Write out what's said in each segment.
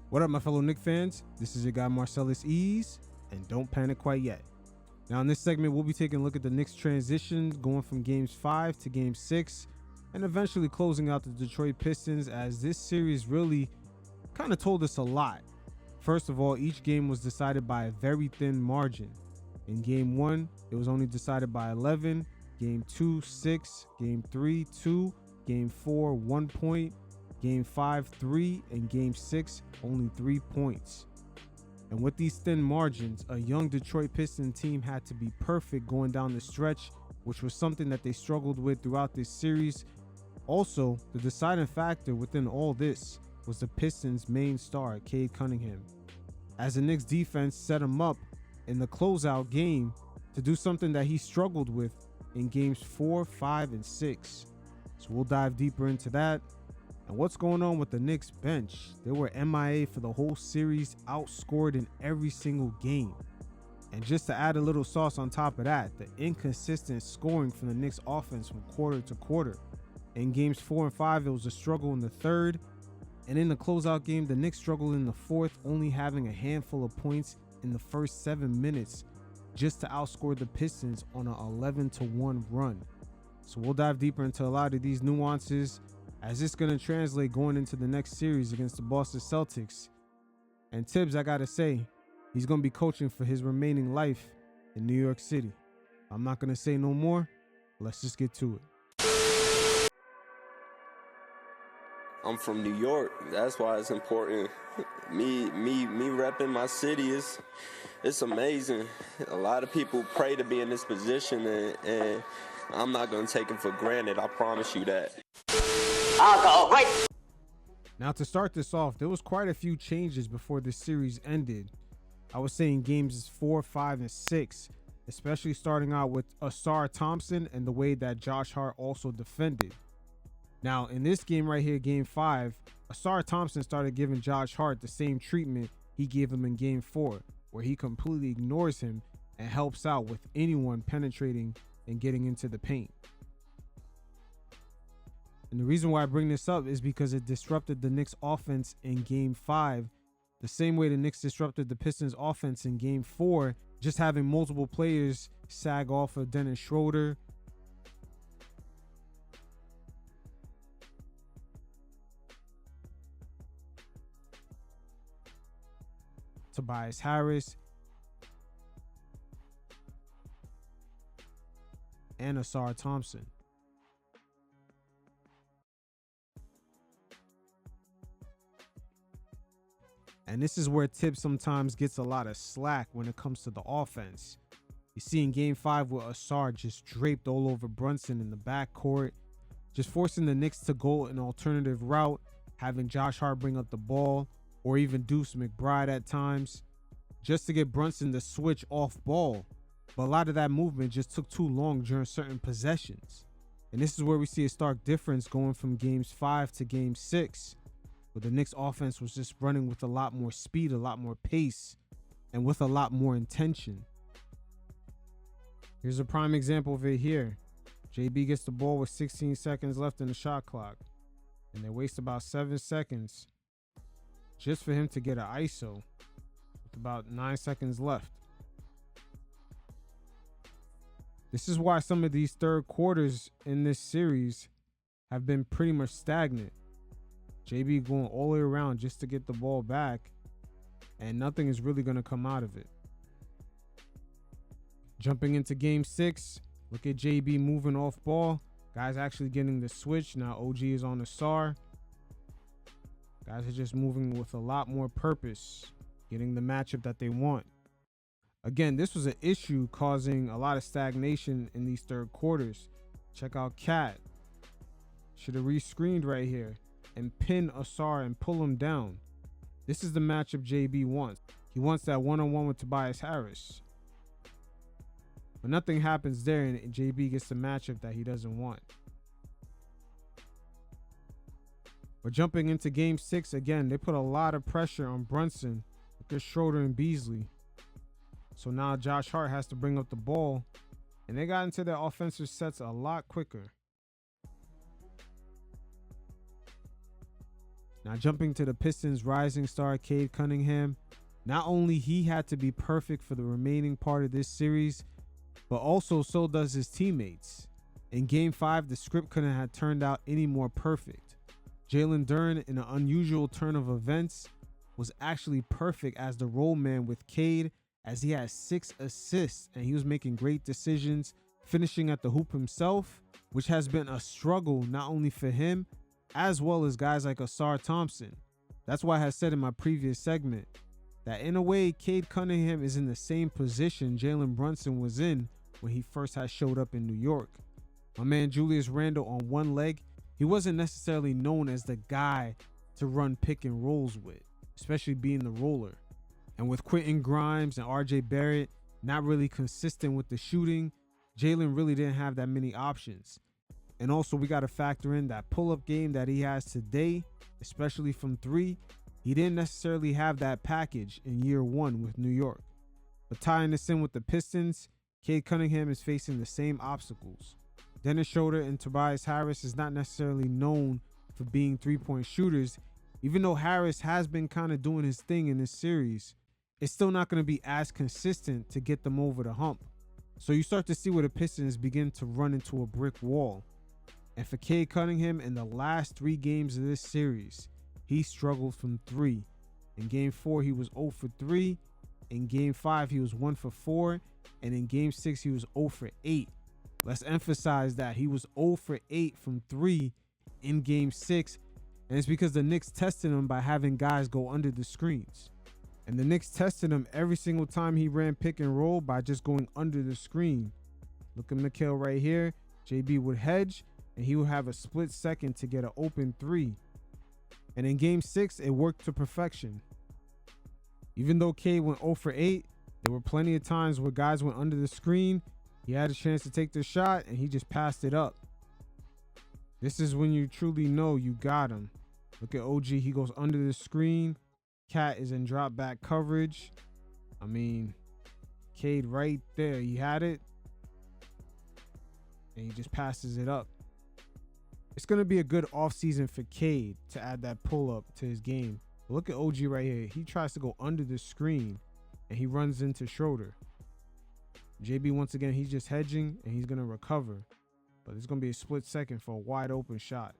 What up, my fellow Knicks fans? This is your guy Marcellus Ease, and don't panic quite yet. Now in this segment, we'll be taking a look at the Knicks transitions going from games 5 to game 6, and eventually closing out the Detroit Pistons, as this series really kind of told us a lot. First of all, each game was decided by a very thin margin. In game 1, it was only decided by 11, game 2, 6, game 3, 2, game 4, 1 point, game 5, 3, and game 6, only 3 points. And with these thin margins, a young Detroit Pistons team had to be perfect going down the stretch, which was something that they struggled with throughout this series. Also, the deciding factor within all this was the Pistons' main star, Cade Cunningham, as the Knicks defense set him up in the closeout game to do something that he struggled with in games 4, 5, and 6. So we'll dive deeper into that. And what's going on with the Knicks bench? They were MIA for the whole series, outscored in every single game. And just to add a little sauce on top of that, the inconsistent scoring from the Knicks offense from quarter to quarter. In games 4 and 5, it was a struggle in the third. And in the closeout game, the Knicks struggled in the fourth, only having a handful of points in the first 7 minutes just to outscore the Pistons on an 11-1 run. So we'll dive deeper into a lot of these nuances, as it's going to translate going into the next series against the Boston Celtics. And Thibs, I got to say, he's going to be coaching for his remaining life in New York City. I'm not going to say no more. Let's just get to it. I'm from New York. That's why it's important. Me repping my city it's amazing. A lot of people pray to be in this position, and I'm not going to take it for granted. I promise you that. Alcohol, right? Now to start this off, there was quite a few changes before this series ended. I was saying games 4, 5, and 6, especially starting out with Ausar Thompson and the way that Josh Hart also defended. Now in this game right here, game 5, Ausar Thompson started giving Josh Hart the same treatment he gave him in game 4, where he completely ignores him and helps out with anyone penetrating and getting into the paint. And the reason why I bring this up is because it disrupted the Knicks offense in game 5, the same way the Knicks disrupted the Pistons offense in game 4, just having multiple players sag off of Dennis Schroeder. Tobias Harris, and Ausar Thompson. And this is where Thibs sometimes gets a lot of slack when it comes to the offense. You see in game 5 where Ausar just draped all over Brunson in the backcourt, just forcing the Knicks to go an alternative route, having Josh Hart bring up the ball, or even Deuce McBride at times, just to get Brunson to switch off ball. But a lot of that movement just took too long during certain possessions. And this is where we see a stark difference going from games 5 to game 6. But the Knicks offense was just running with a lot more speed, a lot more pace, and with a lot more intention. Here's a prime example of it here. JB gets the ball with 16 seconds left in the shot clock, and they waste about 7 seconds just for him to get an ISO with about 9 seconds left. This is why some of these third quarters in this series have been pretty much stagnant. JB going all the way around just to get the ball back, and nothing is really going to come out of it. Jumping into game 6, look at JB moving off ball. Guys actually getting the switch. Now OG is on the SAR. Guys are just moving with a lot more purpose, getting the matchup that they want. Again, this was an issue causing a lot of stagnation in these third quarters. Check out Cat. Should have re-screened right here and pin Ausar and pull him down. This is the matchup JB wants. He wants that one-on-one with Tobias Harris. But nothing happens there, and JB gets the matchup that he doesn't want. But jumping into game 6, again, they put a lot of pressure on Brunson with Schroeder and Beasley. So now Josh Hart has to bring up the ball, and they got into their offensive sets a lot quicker. Now jumping to the Pistons rising star Cade Cunningham, not only he had to be perfect for the remaining part of this series, but also so does his teammates. In Game 5, the script couldn't have turned out any more perfect. Jalen Duren, in an unusual turn of events, was actually perfect as the role man with Cade, as he had 6 assists and he was making great decisions, finishing at the hoop himself, which has been a struggle not only for him, as well as guys like Ausar Thompson. That's why I had said in my previous segment that in a way, Cade Cunningham is in the same position Jalen Brunson was in when he first had showed up in New York. My man Julius Randle on one leg, he wasn't necessarily known as the guy to run pick and rolls with, especially being the roller. And with Quentin Grimes and RJ Barrett not really consistent with the shooting, Jalen really didn't have that many options. And also we got to factor in that pull-up game that he has today, especially from 3. He didn't necessarily have that package in year 1 with New York. But tying this in with the Pistons, Cade Cunningham is facing the same obstacles. Dennis Schroeder and Tobias Harris is not necessarily known for being 3-point shooters. Even though Harris has been kind of doing his thing in this series, it's still not going to be as consistent to get them over the hump. So you start to see where the Pistons begin to run into a brick wall. And for Cade Cunningham, in the last 3 games of this series, he struggled from 3. In Game 4, he was 0 for 3. In Game 5, he was 1 for 4. And in Game 6, he was 0 for 8. Let's emphasize that he was 0 for 8 from 3 in Game 6. And it's because the Knicks tested him by having guys go under the screens. And the Knicks tested him every single time he ran pick and roll by just going under the screen. Look at Mikal right here. JB would hedge, and he would have a split second to get an open 3. And in Game 6, it worked to perfection. Even though Cade went 0 for 8, there were plenty of times where guys went under the screen. He had a chance to take the shot, and he just passed it up. This is when you truly know you got him. Look at OG. He goes under the screen. Cat is in drop back coverage. I mean, Cade right there. He had it. And he just passes it up. It's going to be a good offseason for Cade to add that pull-up to his game. But look at OG right here. He tries to go under the screen, and he runs into Schroeder. JB, once again, he's just hedging, and he's going to recover. But it's going to be a split second for a wide open shot.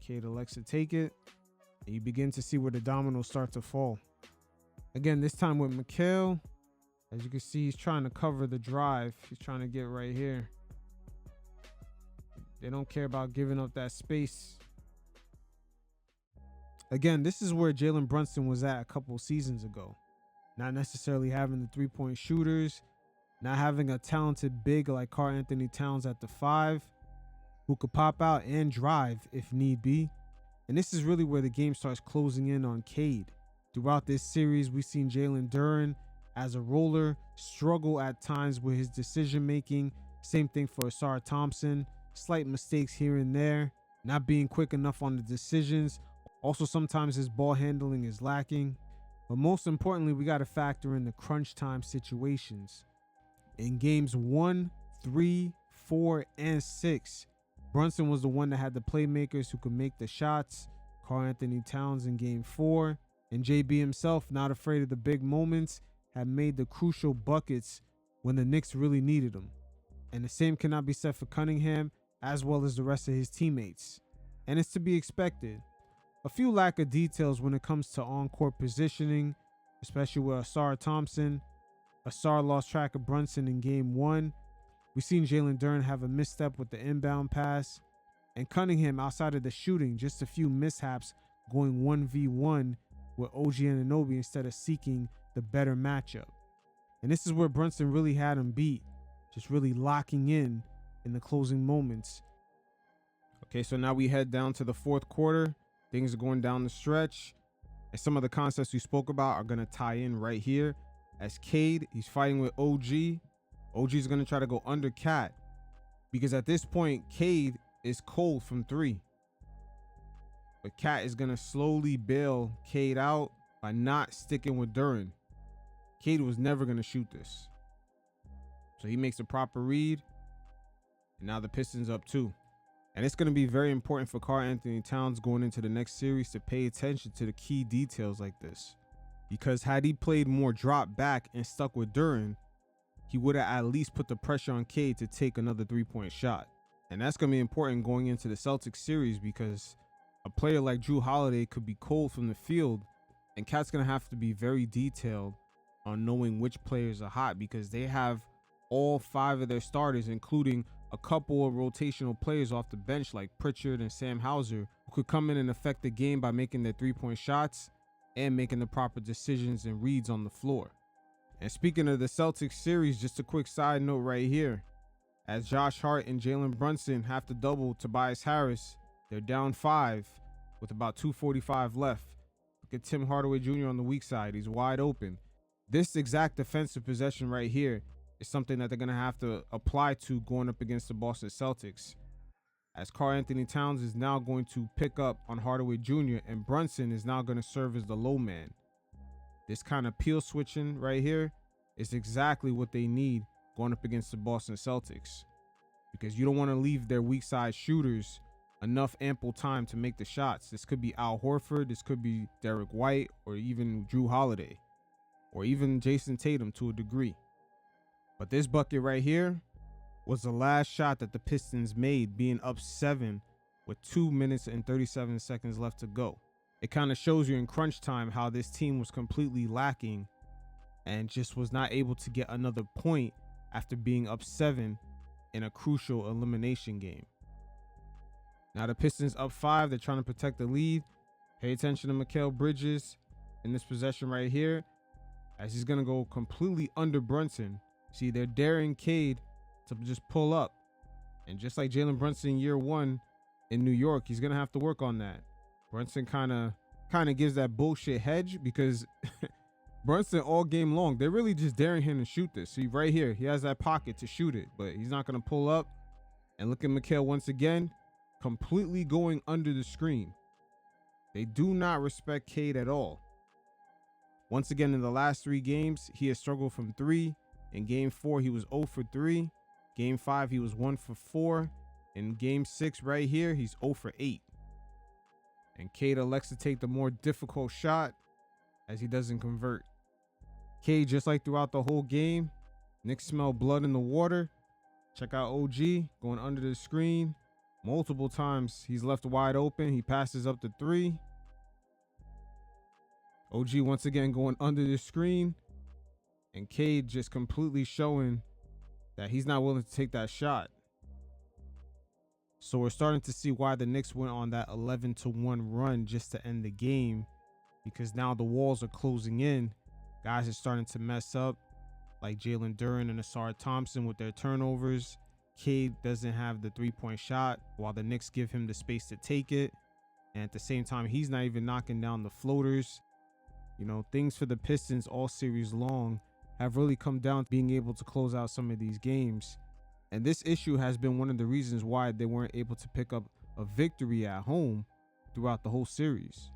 Cade elects to take it, and you begin to see where the dominoes start to fall. Again, this time with Mikal. As you can see, he's trying to cover the drive. He's trying to get right here. They don't care about giving up that space. Again, this is where Jalen Brunson was at a couple seasons ago. Not necessarily having the 3-point shooters, not having a talented big like Karl Anthony Towns at the 5, who could pop out and drive if need be. And this is really where the game starts closing in on Cade. Throughout this series, we've seen Jalen Duren as a roller struggle at times with his decision making. Same thing for Ausar Thompson. Slight mistakes here and there, not being quick enough on the decisions. Also, sometimes his ball handling is lacking. But most importantly, we got to factor in the crunch time situations. In games 1, 3, 4, and 6, Brunson was the one that had the playmakers who could make the shots. Karl Anthony Towns in game 4, and JB himself, not afraid of the big moments, had made the crucial buckets when the Knicks really needed them. And the same cannot be said for Cunningham, as well as the rest of his teammates. And it's to be expected. A few lack of details when it comes to on-court positioning, especially with Ausar Thompson. Ausar lost track of Brunson in game 1. We've seen Jalen Duren have a misstep with the inbound pass. And Cunningham, outside of the shooting, just a few mishaps going 1v1 with OG Anunoby instead of seeking the better matchup. And this is where Brunson really had him beat, just really locking in the closing moments. Okay, so now we head down to the 4th quarter. Things are going down the stretch. And some of the concepts we spoke about are going to tie in right here. As Cade, he's fighting with OG. OG is going to try to go under Cat. Because at this point, Cade is cold from 3. But Cat is going to slowly bail Cade out by not sticking with Duren. Cade was never going to shoot this. So he makes a proper read. And now the Pistons up 2. And it's going to be very important for Karl-Anthony Towns going into the next series to pay attention to the key details like this. Because had he played more drop back and stuck with Duren, he would have at least put the pressure on Cade to take another 3-point shot. And that's going to be important going into the Celtics series, because a player like Jrue Holiday could be cold from the field, and Cat's going to have to be very detailed on knowing which players are hot, because they have all 5 of their starters, including a couple of rotational players off the bench like Pritchard and Sam Hauser, who could come in and affect the game by making their 3-point shots and making the proper decisions and reads on the floor. And speaking of the Celtics series, just a quick side note right here. As Josh Hart and Jalen Brunson have to double Tobias Harris, they're down 5 with about 2:45 left. Look at Tim Hardaway Jr. on the weak side. He's wide open. This exact defensive possession right here is something that they're going to have to apply to going up against the Boston Celtics, as Karl-Anthony Towns is now going to pick up on Hardaway Jr. and Brunson is now going to serve as the low man. This kind of peel switching right here is exactly what they need going up against the Boston Celtics, because you don't want to leave their weak side shooters enough ample time to make the shots. This could be Al Horford, this could be Derek White, or even Jrue Holiday, or even Jason Tatum to a degree. But this bucket right here was the last shot that the Pistons made, being up 7 with 2 minutes and 37 seconds left to go. It kind of shows you in crunch time how this team was completely lacking and just was not able to get another point after being up 7 in a crucial elimination game. Now the Pistons up 5, they're trying to protect the lead. Pay attention to Mikal Bridges in this possession right here, as he's going to go completely under Brunson. See, they're daring Cade to just pull up. And just like Jalen Brunson year 1 in New York, he's going to have to work on that. Brunson kind of gives that bullshit hedge, because Brunson all game long, they're really just daring him to shoot this. See, right here, he has that pocket to shoot it, but he's not going to pull up. And look at Mikal once again, completely going under the screen. They do not respect Cade at all. Once again, in the last 3 games, he has struggled from 3. In game 4, he was 0 for 3. Game 5, he was 1 for 4. In game 6 right here, he's 0 for 8. And Cade elects to take the more difficult shot, as he doesn't convert. Cade, just like throughout the whole game, Knicks smell blood in the water. Check out OG going under the screen. Multiple times he's left wide open. He passes up to 3. OG once again going under the screen. And Cade just completely showing that he's not willing to take that shot. So we're starting to see why the Knicks went on that 11-1 run just to end the game, because now the walls are closing in. Guys are starting to mess up, like Jalen Duren and Asar Thompson with their turnovers. Cade doesn't have the 3-point shot, while the Knicks give him the space to take it. And at the same time, he's not even knocking down the floaters. You know, things for the Pistons all series long have really come down to being able to close out some of these games. And this issue has been one of the reasons why they weren't able to pick up a victory at home throughout the whole series.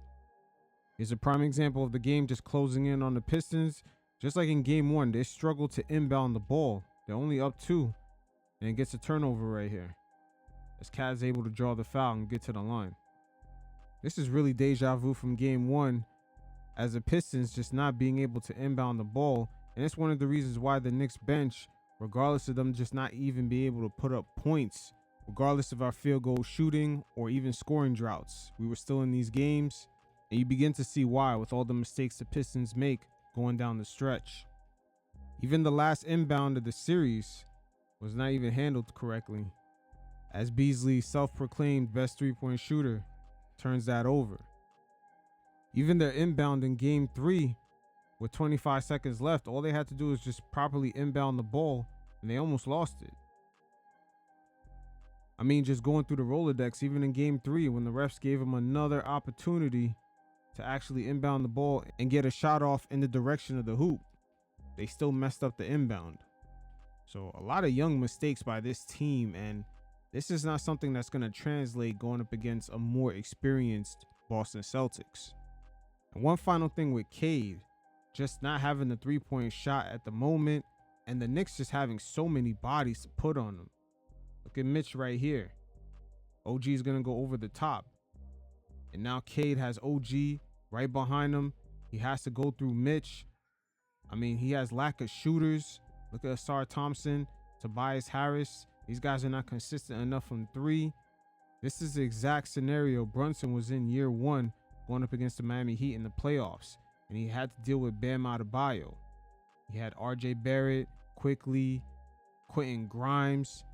Here's a prime example of the game just closing in on the Pistons. Just like in game 1, they struggled to inbound the ball. They're only up 2, and it gets a turnover right here, as Cat is able to draw the foul and get to the line. This is really deja vu from game 1, as the Pistons just not being able to inbound the ball. And it's one of the reasons why the Knicks bench, regardless of them just not even being able to put up points, regardless of our field goal shooting or even scoring droughts, we were still in these games. And you begin to see why with all the mistakes the Pistons make going down the stretch. Even the last inbound of the series was not even handled correctly, as Beasley, self-proclaimed best 3-point shooter, turns that over. Even their inbound in game 3, with 25 seconds left, all they had to do is just properly inbound the ball, and they almost lost it. I mean, just going through the Rolodex, even in game 3, when the refs gave them another opportunity to actually inbound the ball and get a shot off in the direction of the hoop, they still messed up the inbound. So a lot of young mistakes by this team, and this is not something that's going to translate going up against a more experienced Boston Celtics. And one final thing with Cade, just not having the 3-point shot at the moment, and the Knicks just having so many bodies to put on them. Look at Mitch right here. OG is going to go over the top. And now Cade has OG right behind him. He has to go through Mitch. I mean, he has lack of shooters. Look at Asar Thompson, Tobias Harris. These guys are not consistent enough from three. This is the exact scenario Brunson was in year one going up against the Miami Heat in the playoffs. And he had to deal with Bam Adebayo. He had RJ Barrett, Quickly, Quentin Grimes.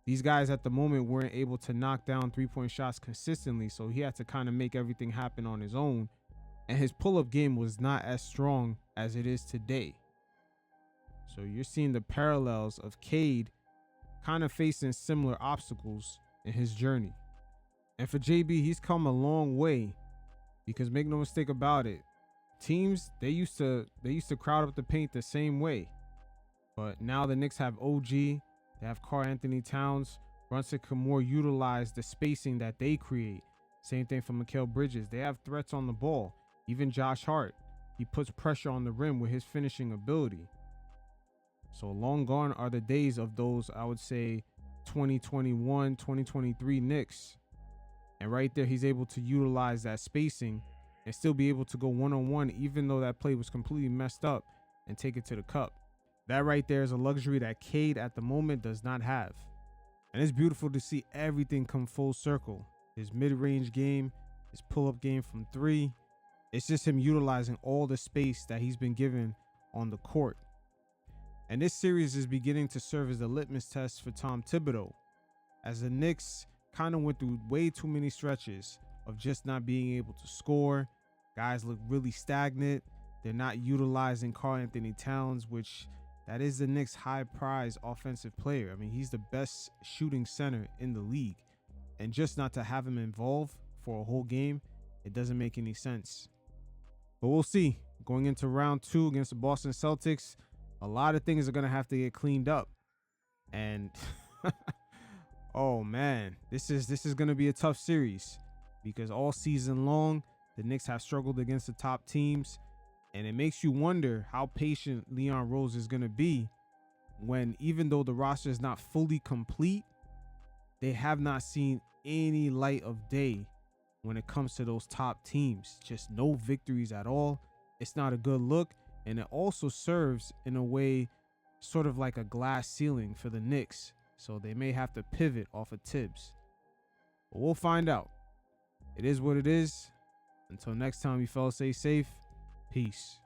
These guys at the moment weren't able to knock down three-point shots consistently, so he had to kind of make everything happen on his own. And his pull-up game was not as strong as it is today. So you're seeing the parallels of Cade kind of facing similar obstacles in his journey. And for JB, he's come a long way, because make no mistake about it, teams, they used to crowd up the paint the same way. But now the Knicks have OG, they have Anthony Towns. Brunson can more utilize the spacing that they create. Same thing for Mikal Bridges. They have threats on the ball. Even Josh Hart, he puts pressure on the rim with his finishing ability. So long gone are the days of those, I would say, 2021, 2023 Knicks. And right there, he's able to utilize that spacing and still be able to go one-on-one, even though that play was completely messed up, and take it to the cup. That right there is a luxury that Cade at the moment does not have. And it's beautiful to see everything come full circle. His mid-range game, his pull-up game from three. It's just him utilizing all the space that he's been given on the court. And this series is beginning to serve as a litmus test for Tom Thibodeau, as the Knicks kind of went through way too many stretches of just not being able to score. Guys look really stagnant. They're not utilizing Karl-Anthony Towns, which that is the Knicks' high prize offensive player. I mean, he's the best shooting center in the league. And just not to have him involved for a whole game, it doesn't make any sense. But we'll see. Going into round two against the Boston Celtics, a lot of things are going to have to get cleaned up. And oh man, this is going to be a tough series, because all season long, the Knicks have struggled against the top teams. And it makes you wonder how patient Leon Rose is going to be when, even though the roster is not fully complete, they have not seen any light of day when it comes to those top teams. Just no victories at all. It's not a good look. And it also serves in a way sort of like a glass ceiling for the Knicks. So they may have to pivot off of Thibs. But we'll find out. It is what it is. Until next time, you fellas, stay safe. Peace.